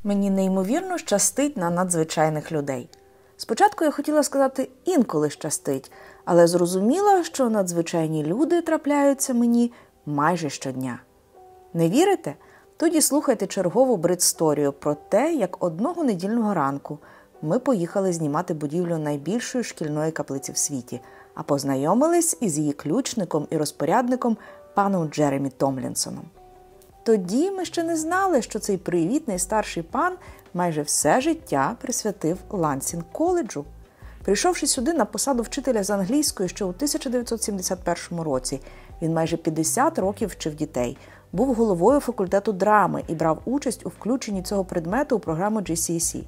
Мені неймовірно щастить на надзвичайних людей. Спочатку я хотіла сказати «інколи щастить», але зрозуміла, що надзвичайні люди трапляються мені майже щодня. Не вірите? Тоді слухайте чергову Брит-сторію про те, як одного недільного ранку ми поїхали знімати будівлю найбільшої шкільної каплиці в світі, а познайомились із її ключником і розпорядником паном Джеремі Томлінсоном. Тоді ми ще не знали, що цей привітний старший пан майже все життя присвятив Лансінг коледжу. Прийшовши сюди на посаду вчителя з англійської ще у 1971 році, він майже 50 років вчив дітей, був головою факультету драми і брав участь у включенні цього предмету у програму GCSE.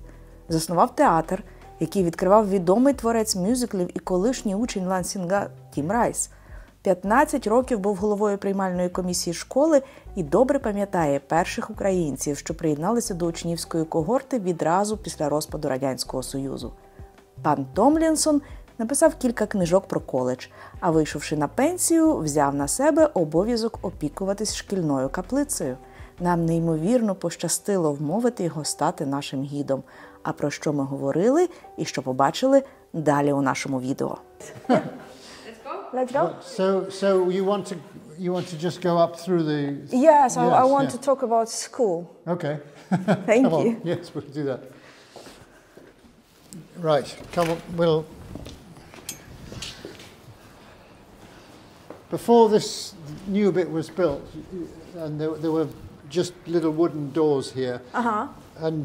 Заснував театр, який відкривав відомий творець мюзиклів і колишній учень Лансінга Тім Райс. 15 років був головою приймальної комісії школи і добре пам'ятає перших українців, що приєдналися до учнівської когорти відразу після розпаду Радянського Союзу. Пан Томлінсон написав кілька книжок про коледж, а вийшовши на пенсію, взяв на себе обов'язок опікуватись шкільною каплицею. Нам неймовірно пощастило вмовити його стати нашим гідом. А про що ми говорили і що побачили далі у нашому відео. Let's go. So you want to just go up through the. Yes, I want to talk about school. Okay. Thank Come you. on. Yes, we'll do that. Right. Come on. We'll. Before this new bit was built, and there were just little wooden doors here, and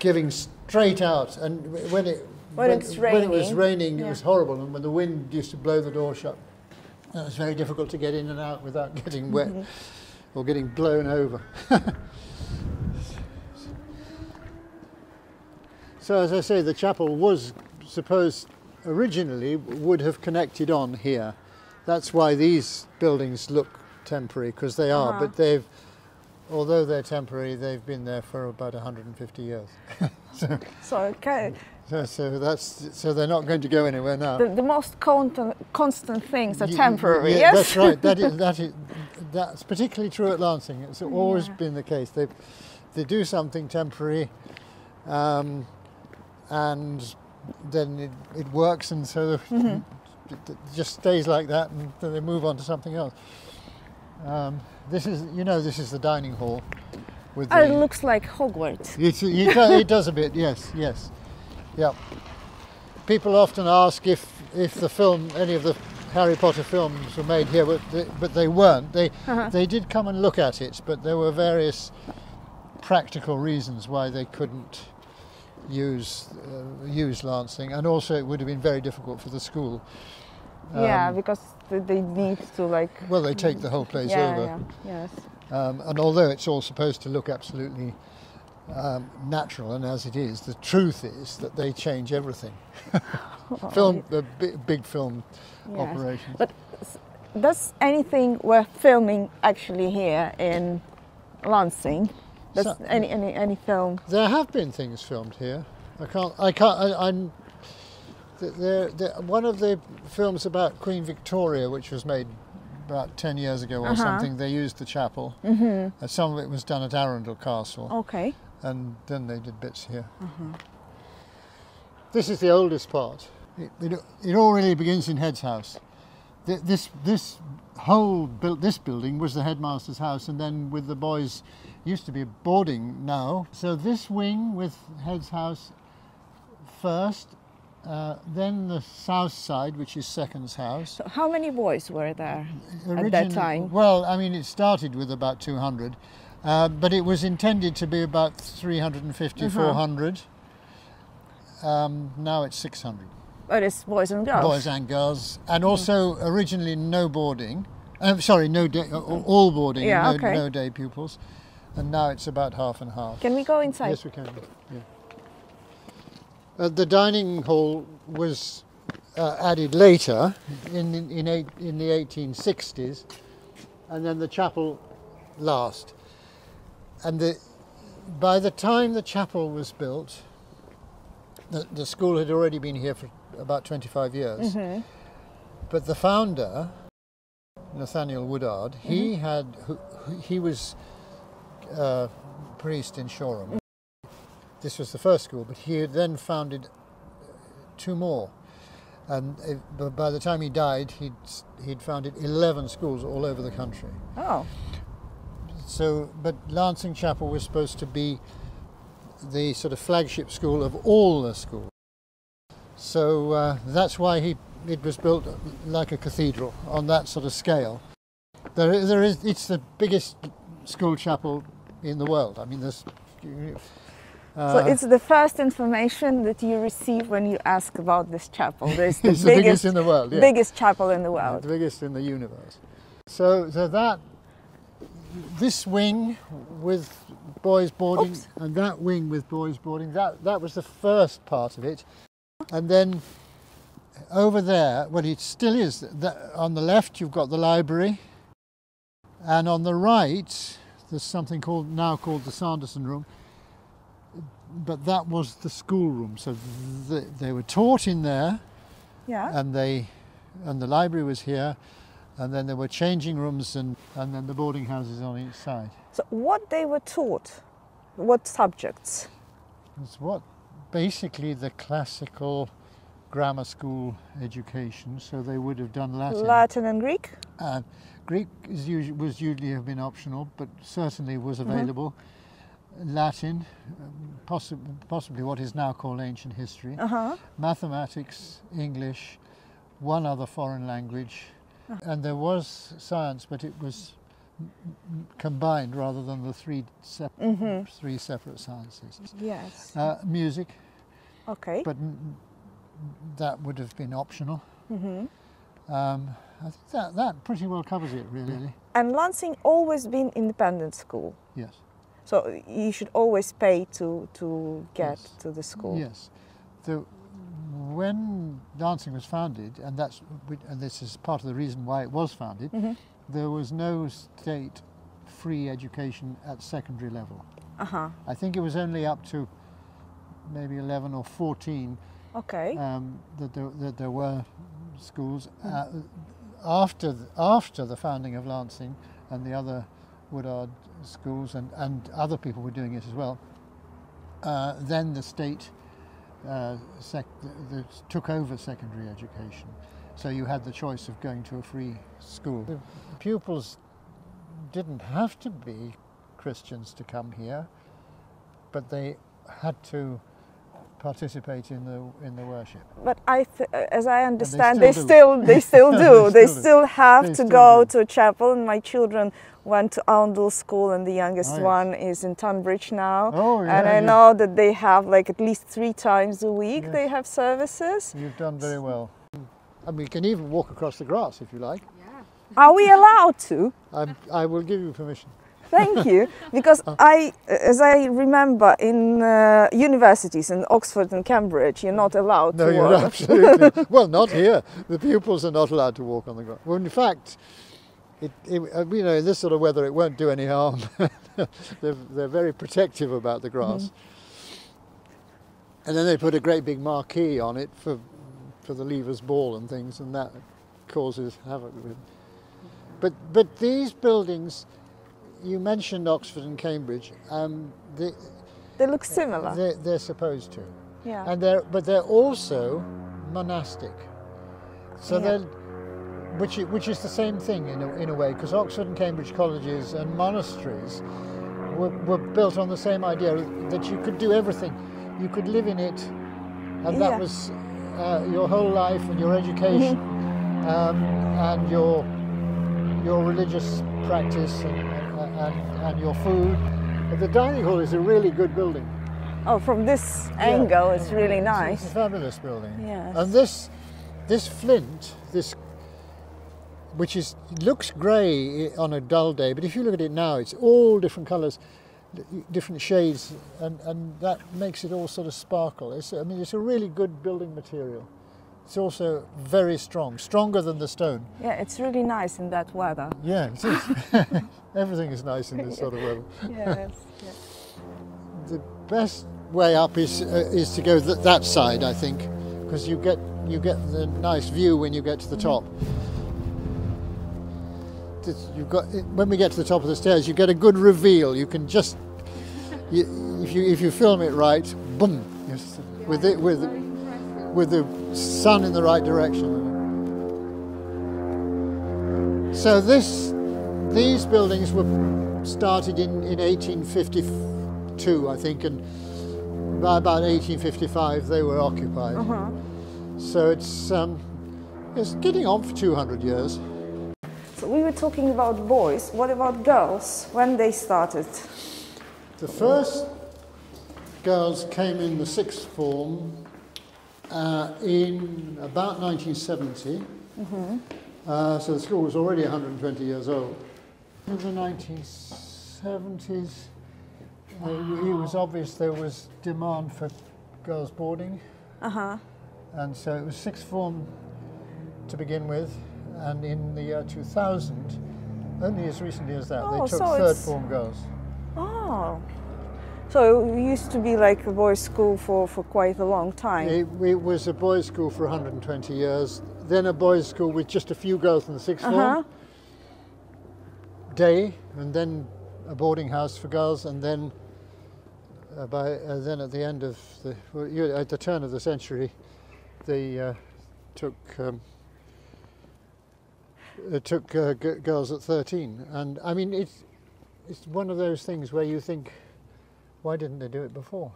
giving straight out. And when it was raining, it was horrible, and when the wind used to blow the door shut, it was very difficult to get in and out without getting wet or getting blown over. So, as I say, the chapel was supposed originally would have connected on here. That's why these buildings look temporary, because they are, but they've, although they're temporary, they've been there for about 150 years. So they're not going to go anywhere now. The most constant things are temporary, yes? Yes? That's right. That's particularly true at Lansing. It's always been the case. They do something temporary, and then it works, and so it just stays like that, and then they move on to something else. This is the dining hall. It looks like Hogwarts. It does a bit, yes. Yeah. People often ask if any of the Harry Potter films were made here, but they weren't. They did come and look at it, but there were various practical reasons why they couldn't use Lansing, and also it would have been very difficult for the school. Because they need to Well, they take the whole place over. Yes. And although it's all supposed to look absolutely natural, and as it is, the truth is that they change everything. Big film operations. But does anything worth filming actually here in Lansing? Any film? There have been things filmed here. One of the films about Queen Victoria, which was made about 10 years ago or something, they used the chapel. Some of it was done at Arundel Castle. Okay. And then they did bits here. This is the oldest part. It all really begins in Head's house. This building was the headmaster's house, and then with the boys, used to be boarding now. So this wing with Head's house first, then the south side, which is Second's house. So how many boys were there at that time? Well, I mean, it started with about 200, but it was intended to be about 350, 400. Now it's 600. But it's boys and girls? Boys and girls. And also originally no boarding. All boarding, no day pupils. And now it's about half and half. Can we go inside? Yes, we can. Yeah. The dining hall was added later in the 1860s, and then the chapel last. And by the time the chapel was built, the school had already been here for about 25 years. But the founder, Nathaniel Woodard, he was priest in Shoreham. this was the first school, but he had then founded 2 more. And by the time he died, he'd founded 11 schools all over the country. Oh. So, but Lansing Chapel was supposed to be the sort of flagship school of all the schools. So that's why it was built like a cathedral on that sort of scale. It's the biggest school chapel in the world. I mean, there's. So it's the first information that you receive when you ask about this chapel. It's the biggest in the world. Yeah. Biggest chapel in the world. The biggest in the universe. So this wing with boys boarding and that wing with boys boarding, that was the first part of it. And then over there, well, it still is. On the left, you've got the library, and on the right, there's something now called the Sanderson Room. But that was the schoolroom, so they were taught in there, and the library was here, and then there were changing rooms and then the boarding houses on each side. So what they were taught, what subjects? It's basically the classical grammar school education. So they would have done Latin. Latin and Greek. Greek was usually have been optional, but certainly was available. Latin, possibly what is now called ancient history, mathematics, English, one other foreign language, and there was science, but it was combined rather than the three separate sciences. Yes. Music. Okay. But that would have been optional. I think that pretty well covers it, really. And Lansing always been independent school. Yes. So you should always pay to get to the school. Yes. When Lansing was founded, and this is part of the reason why it was founded, there was no state free education at secondary level. I think it was only up to maybe 11 or 14 that there were schools. After the founding of Lansing and the other Woodard schools, and other people were doing it as well, then the state took over secondary education. So you had the choice of going to a free school. The pupils didn't have to be Christians to come here, but they had to participate in the worship. But as I understand, they still do. They still have to go to a chapel. And my children went to Oundle School, and the youngest one is in Tunbridge now. And I know that they have like at least 3 times a week they have services. You've done very well. And we can even walk across the grass if you like. Are we allowed to? I will give you permission. Thank you, because as I remember, in universities in Oxford and Cambridge, you're not allowed to walk. No, you're absolutely. Well, not here. The pupils are not allowed to walk on the ground. Well, in fact, in this sort of weather, it won't do any harm. They're very protective about the grass. And then they put a great big marquee on it for the leavers' ball and things, and that causes havoc with it. But these buildings. You mentioned Oxford and Cambridge. They look similar. They're supposed to. Yeah. And they're also monastic. So which is the same thing in a way, because Oxford and Cambridge colleges and monasteries were built on the same idea that you could do everything. You could live in it, and that was your whole life and your education and your religious practice and your food. But the dining hall is a really good building. Oh, from this angle, it's really nice. It's a fabulous building. Yes. And this flint, which looks grey on a dull day, but if you look at it now, it's all different colours, different shades, and that makes it all sort of sparkle. It's a really good building material. It's also very strong, stronger than the stone. Yeah, it's really nice in that weather. Yeah, it is. Everything is nice in this sort of weather. Yes. The best way up is to go that side, I think, because you get the nice view when you get to the top. When we get to the top of the stairs, you get a good reveal. You can just, if if you film it right, boom, yes, with the sun in the right direction. So these buildings were started in 1852, I think, and by about 1855 they were occupied. So it's getting on for 200 years. So we were talking about boys. What about girls? When they started? The first girls came in the sixth form in about 1970. So the school was already 120 years old. In the 1970s, it was obvious there was demand for girls boarding. And so it was sixth form to begin with, and in the year 2000, only as recently as that, they took third form girls. Oh, so it used to be like a boys' school for quite a long time. It was a boys' school for 120 years, then a boys' school with just a few girls in the sixth form, day, and then a boarding house for girls, and then then at the end of at the turn of the century, they took girls at 13, and I mean it's one of those things where you think, why didn't they do it before?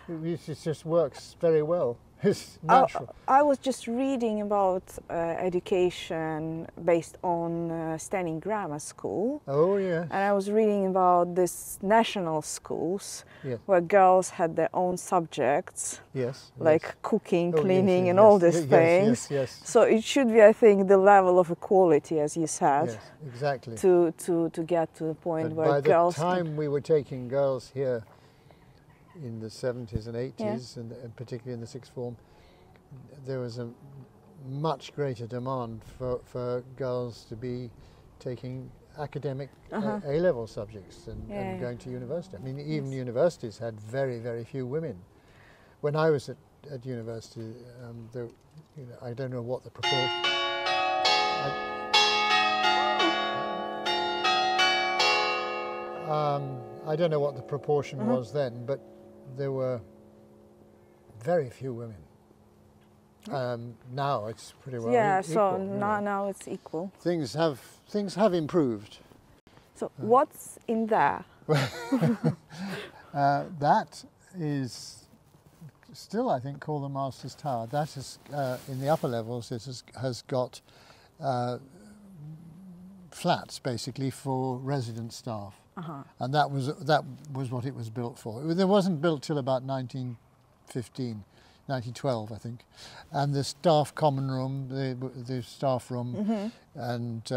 It just works very well. It's natural. I was just reading about education based on Standing Grammar School. Oh yeah. And I was reading about this national schools Yes. where girls had their own subjects, Yes. like cooking, Oh, cleaning, yes, and yes, all these yes, things. Yes. So it should be, I think, the level of equality, as you said, Yes, exactly. to get to the point But where by girls. the time we were taking girls here in the 70s and 80s, and particularly in the sixth form, there was a much greater demand for girls to be taking academic A-level subjects and going to university. I mean, even universities had very, very few women. When I was at university, I don't know what the proportion. I don't know what the proportion was then, but there were very few women. Now it's pretty well equal. So now it's equal. Things have improved. So what's in there? That is still, I think, called the Master's Tower. That is in the upper levels. It has got flats basically for resident staff. And that was what it was built for. It wasn't built till about 1912, I think. And the staff common room, the staff room, and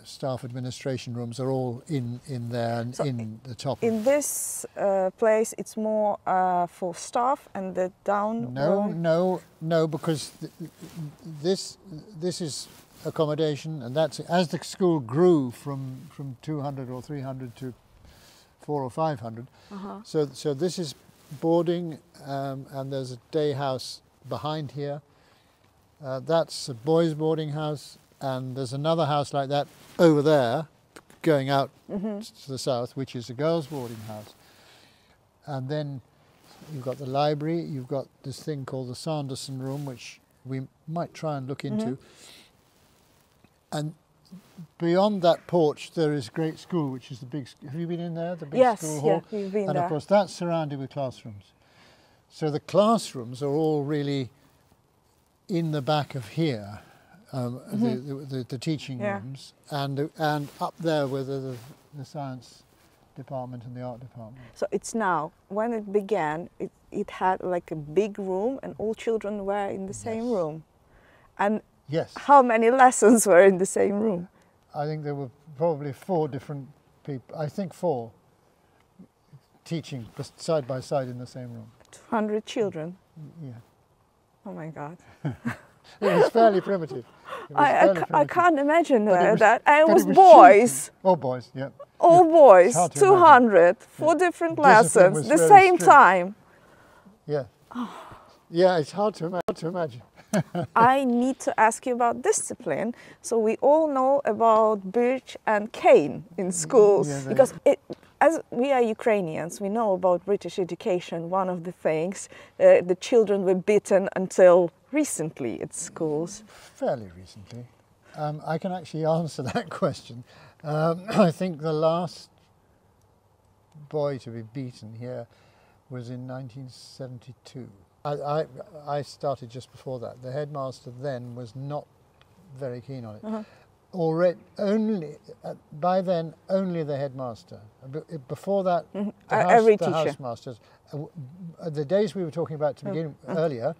staff administration rooms are all in there and so in the top. In this place, it's more for staff, and the down. No, because this is accommodation, and that's as the school grew from 200 or 300 to 400 or 500. So this is boarding, and there's a day house behind here. That's a boys' boarding house, and there's another house like that over there, going out to the south, which is a girls' boarding house. And then you've got the library. You've got this thing called the Sanderson room, which we might try and look into. And beyond that porch, there is Great School, which is the big. Have you been in there? The big school hall. Yes, we've been there. And of course, that's surrounded with classrooms. So the classrooms are all really in the back of here, the teaching rooms, and up there were the science department and the art department. So it's now. When it began, it had like a big room, and all children were in the same room. And yes. How many lessons were in the same room? I think there were probably 4 different people. I think 4 teaching side by side in the same room. 200 children. Yeah. Oh my God. It was fairly primitive. I can't imagine that. And it was boys. Huge. All boys, yeah. All boys, 200, 4 different lessons, the same time. Yeah. Yeah, it's hard to imagine. I need to ask you about discipline. So we all know about Brit and Cain in schools, because as we are Ukrainians, we know about British education. One of the things, the children were beaten until recently at schools. Fairly recently. I can actually answer that question. I think the last boy to be beaten here was in 1972. I started just before that. The headmaster then was not very keen on it. By then, only the headmaster. Before that, every the teacher. housemasters. The days we were talking about to begin earlier,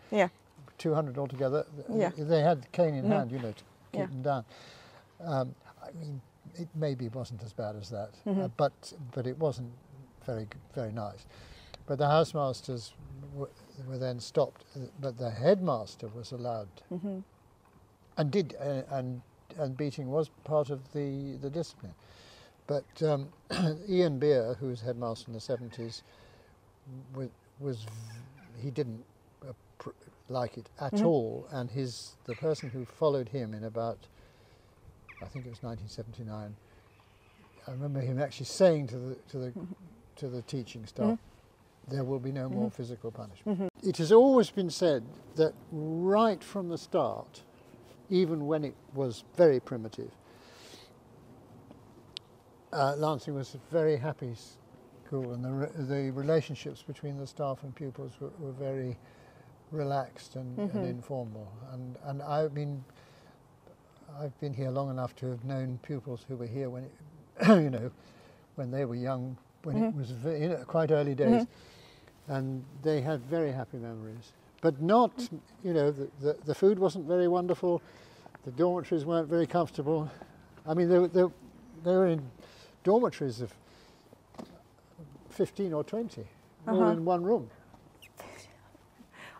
200 altogether, they had cane in hand, you know, to keep them down. I mean, it maybe wasn't as bad as that, but it wasn't very nice. But the housemasters were then stopped, but the headmaster was allowed, and beating was part of the discipline. But Ian Beer, who was headmaster in the 70s, he didn't like it at all, and the person who followed him in about, I think it was 1979, I remember him actually saying to the teaching staff, there will be no more physical punishment. It has always been said that right from the start, even when it was very primitive, Lansing was a very happy school, and the relationships between the staff and pupils were very relaxed and informal. And I've been here long enough to have known pupils who were here when when they were young, when it was quite early days, and they had very happy memories. But not, the food wasn't very wonderful, the dormitories weren't very comfortable. I mean, they were in dormitories of 15 or 20, all in one room.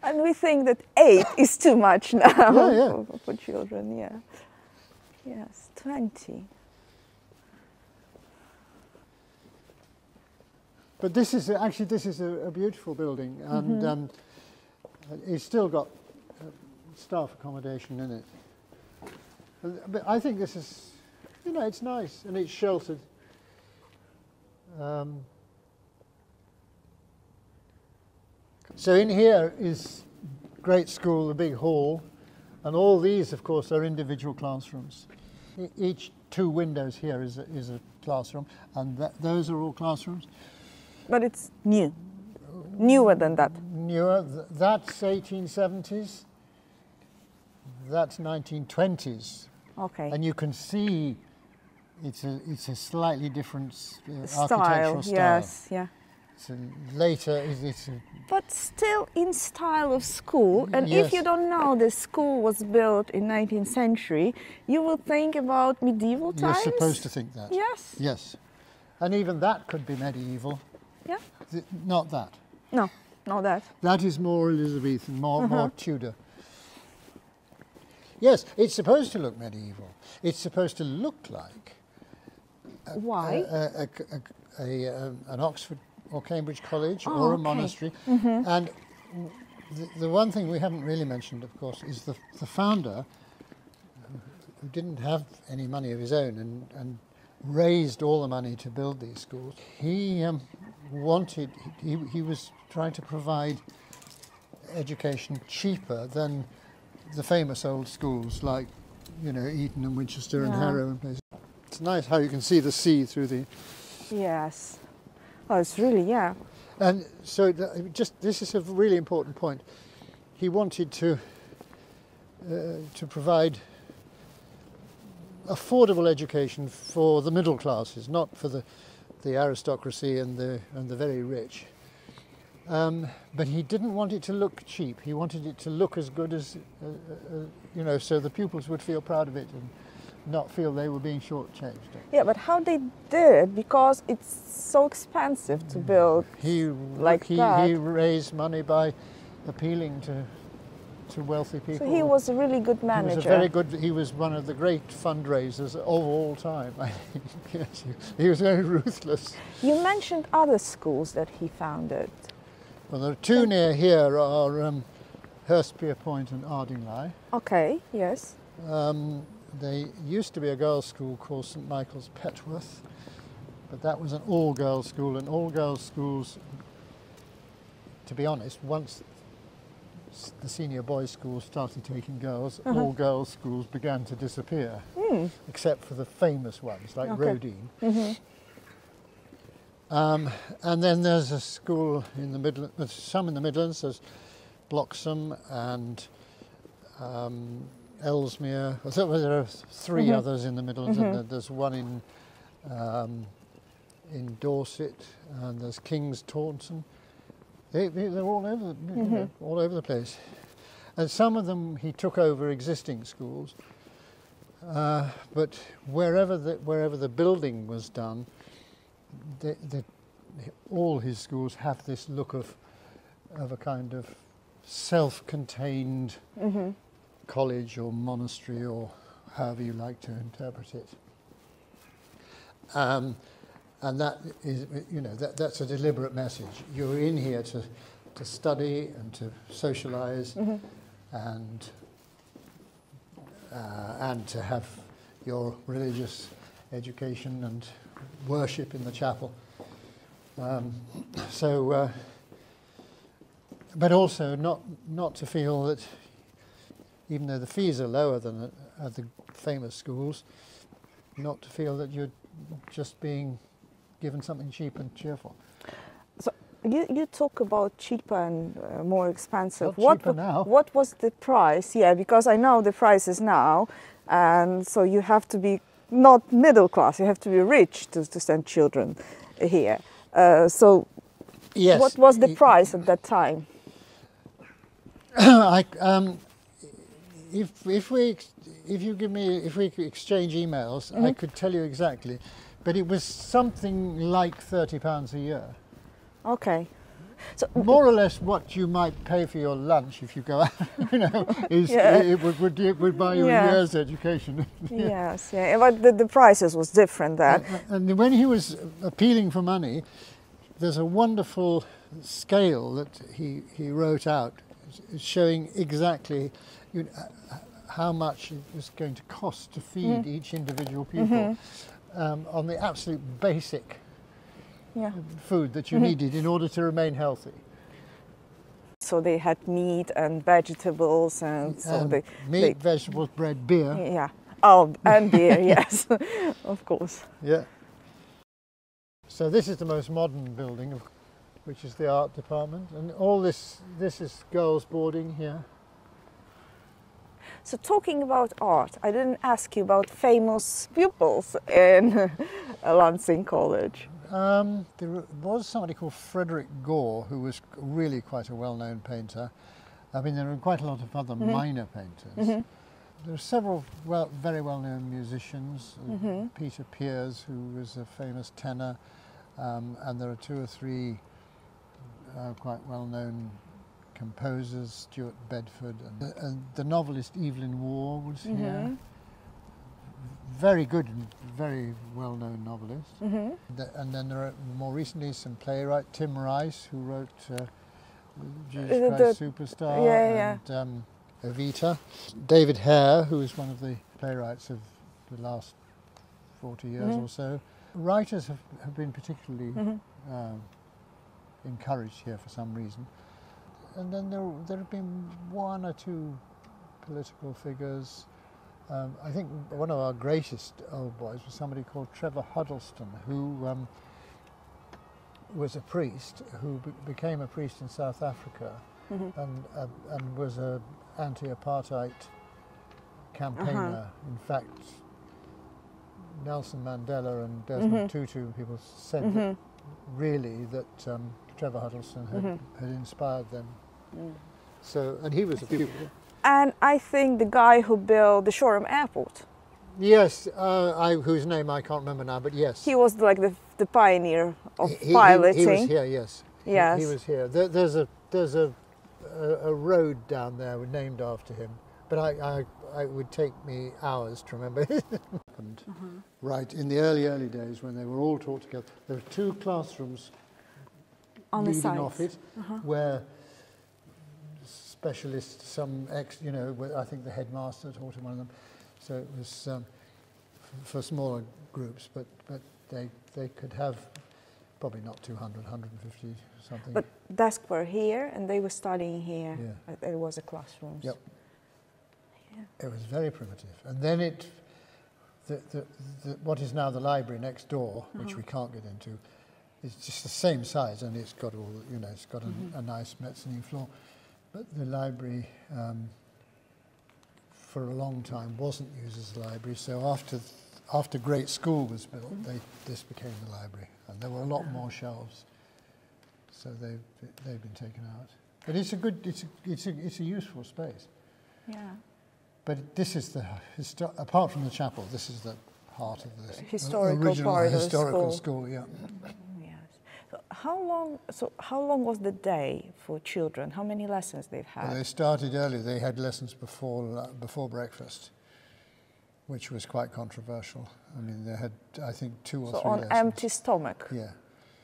And we think that 8 is too much now for children, Yes, 20. But this is a beautiful building, and it's still got staff accommodation in it. But I think this is, it's nice and it's sheltered. So in here is great school, the big hall, and all these, of course, are individual classrooms. Each 2 windows here is a classroom, and those are all classrooms. But it's newer than that. Newer. That's 1870s. That's 1920s. Okay. And you can see it's a slightly different architectural style. Yes, It's later. But still in style of school. And if you don't know the school was built in 19th century, you will think about medieval times. You're supposed to think that. Yes. Yes. And even that could be medieval. Yeah. Not that. No, not that. That is more Elizabethan, more Tudor. Yes, it's supposed to look medieval. It's supposed to look like Why? An Oxford or Cambridge college or a monastery. And the one thing we haven't really mentioned, of course, is the founder, who didn't have any money of his own and raised all the money to build these schools. He was trying to provide education cheaper than the famous old schools like, Eton and Winchester and Harrow and places. It's nice how you can see the sea through the... Yes. Oh, it's really, And so this is a really important point. He wanted to provide affordable education for the middle classes, not for the aristocracy and the very rich. But he didn't want it to look cheap. He wanted it to look as good as, so the pupils would feel proud of it and not feel they were being shortchanged. Yeah, but how they did, because it's so expensive to build He raised money by appealing to wealthy people. So he was a really good manager. He was one of the great fundraisers of all time, I think. Yes, he was very ruthless. You mentioned other schools that he founded. Well, there are 2 near here are Hurstpierpoint and Ardingly. Okay, yes. There used to be a girls' school called St Michael's Petworth, But that was an all-girls school, and all-girls schools, to be honest, once the senior boys' schools started taking girls, all girls' schools began to disappear, except for the famous ones like Rodine. And then there's a school in the Midlands, there's some in the Midlands, there's Bloxham and Ellesmere. I thought there are three others in the Midlands, and there's one in Dorset, and there's King's Taunton. They're all over, all over the place. And some of them he took over existing schools, but wherever the building was done, all his schools have this look of a kind of self-contained college or monastery, or however you like to interpret it. And that is, that's a deliberate message. You're in here to study and to socialise, and to have your religious education and worship in the chapel. But also not to feel that, even though the fees are lower than at the famous schools, not to feel that you're just being given something cheap and cheerful. So you talk about cheaper and more expensive. Not cheaper now. What was the price? Yeah, because I know the prices now, and so you have to be not middle class, you have to be rich to send children here. So yes, what was the price at that time? If we exchange emails, I could tell you exactly, but it was something like £30 a year. Okay. So more or less what you might pay for your lunch if you go out, it would buy you a year's education. Yes, yeah, but the prices was different then. And when he was appealing for money, there's a wonderful scale that he wrote out showing exactly how much it was going to cost to feed each individual pupil on the absolute basic food that you needed in order to remain healthy. So they had meat and vegetables, and so meat, vegetables, bread, beer. Yeah. Oh, and beer, yes, of course. Yeah. So this is the most modern building, which is the art department, and all this is girls' boarding here. So talking about art, I didn't ask you about famous pupils in Lansing College. There was somebody called Frederick Gore, who was really quite a well-known painter. I mean, there are quite a lot of other minor painters. There are several very well-known musicians. Peter Pears, who was a famous tenor, and there are two or three quite well-known composers, Stuart Bedford, and the novelist Evelyn Waugh was here. Very good and very well-known novelist. And then there are more recently some playwright, Timothée Rice, who wrote Jesus Christ Superstar and Evita. David Hare, who is one of the playwrights of the last 40 years or so. Writers have been particularly encouraged here for some reason. And then there have been one or two political figures. I think one of our greatest old boys was somebody called Trevor Huddleston, who was a priest, who became a priest in South Africa, and was an anti-apartheid campaigner. In fact, Nelson Mandela and Desmond Tutu, people said that really that Trevor Huddleston had inspired them. So, and he was a pupil. And I think the guy who built the Shoreham Airport. Yes, whose name I can't remember now, but yes. He was like the pioneer of piloting. He was here, yes. Yes. He was here. There's a road down there named after him, but it would take me hours to remember it. Right, in the early days when they were all taught together, there were two classrooms on the leading off it, where specialists, I think the headmaster taught in one of them. So it was for smaller groups, but they they could have probably not 200, 150 something. But desks were here, and they were studying here. Yeah. There was a classroom. Yep. Yeah. It was very primitive. And then what is now the library next door, which we can't get into, is just the same size, and it's got all, you know, it's got a nice mezzanine floor. But the library, for a long time, wasn't used as a library. So after Great School was built, this became the library, and there were a lot more shelves. So they've been taken out. But it's a good, it's a useful space. Yeah. But this is apart from the chapel, this is the heart of this Historical original part of the historical school. school. Yeah. Yes. So how long was the day for children? How many lessons they've had? Well, they started early. They had lessons before breakfast, which was quite controversial. I mean, they had, I think, 2 or 3 on lessons. empty stomach. Yeah.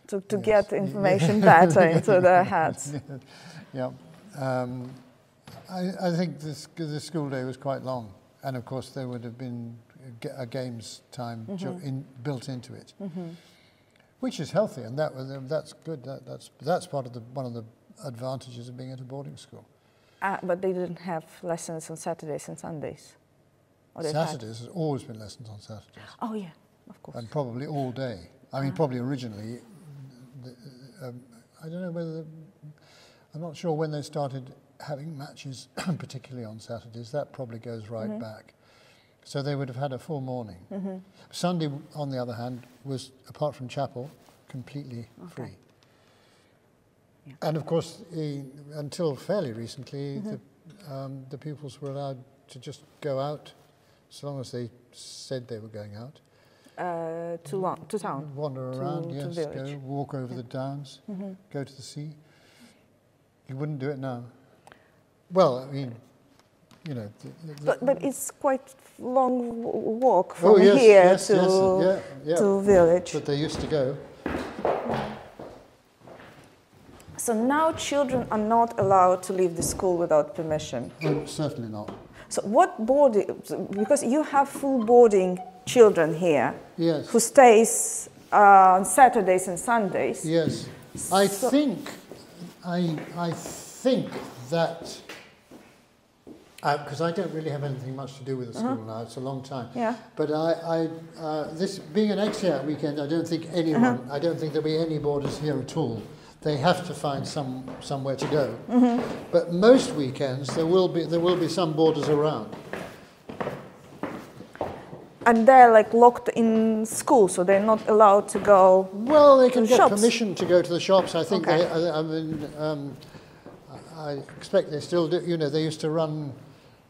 To get information better into their heads. Yeah. I think the school day was quite long, and of course there would have been a games time built into it, which is healthy, and that's good. That's part of one of the advantages of being at a boarding school. But they didn't have lessons on Saturdays and Sundays. Saturdays, there's always been lessons on Saturdays. Oh yeah, of course. And probably all day. I mean, probably originally. I don't know whether. I'm not sure when they started having matches, particularly on Saturdays. That probably goes right back. So they would have had a full morning. Sunday, on the other hand, was, apart from chapel, completely free. Yeah. And of course, until fairly recently, the pupils were allowed to just go out, as long as they said they were going out. To town. Wander around, to yes, village. go walk over the downs, go to the sea. You wouldn't do it now. Well, I mean, you know. But it's quite long walk from here to village. But they used to go. So now children are not allowed to leave the school without permission. Oh, certainly not. So what boarding, because you have full boarding children here, Yes. who stays on Saturdays and Sundays. Yes. I think that, because I don't really have anything much to do with the school now, it's a long time. Yeah. But this being an expat weekend, I don't think anyone, I don't think there'll be any boarders here at all. They have to find somewhere to go. But most weekends there will be some boarders around. And they're like locked in school, so they're not allowed to go. Well, they can to get shops. permission to go to the shops. I think Okay. I expect they still do. You know, they used to run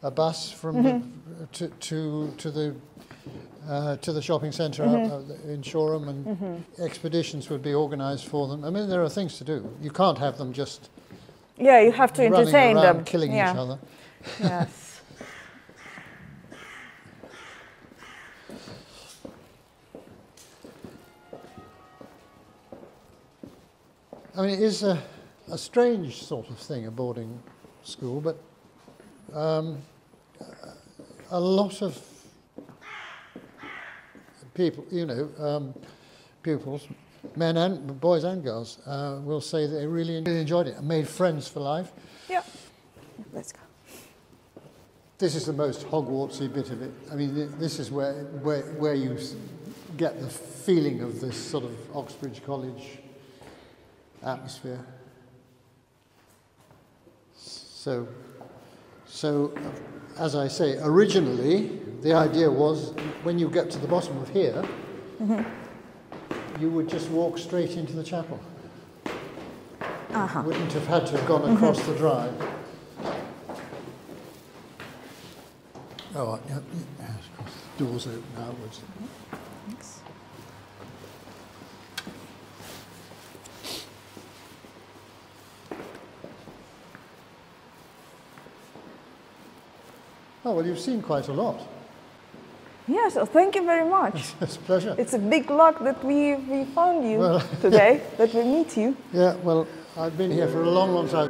a bus from to the shopping centre out in Shoreham, and expeditions would be organised for them. I mean, there are things to do. You can't have them just Yeah, you have to entertain running around them. killing each other. Yes. I mean, it is a strange sort of thing, a boarding school, but a lot of people, you know, pupils, boys and girls, will say that they really enjoyed it and made friends for life. Yeah. Let's go. This is the most Hogwartsy bit of it. I mean, this is where you get the feeling of this sort of Oxbridge College atmosphere. So as I say, originally the idea was when you get to the bottom of here, you would just walk straight into the chapel. Wouldn't have had to have gone across the drive. Oh, yeah, of course, the doors open outwards. Thanks. Oh, well, you've seen quite a lot. Yes, well, thank you very much. It's a pleasure. It's a big luck that we found you today, that we meet you. Yeah, well, I've been here for a long, long time.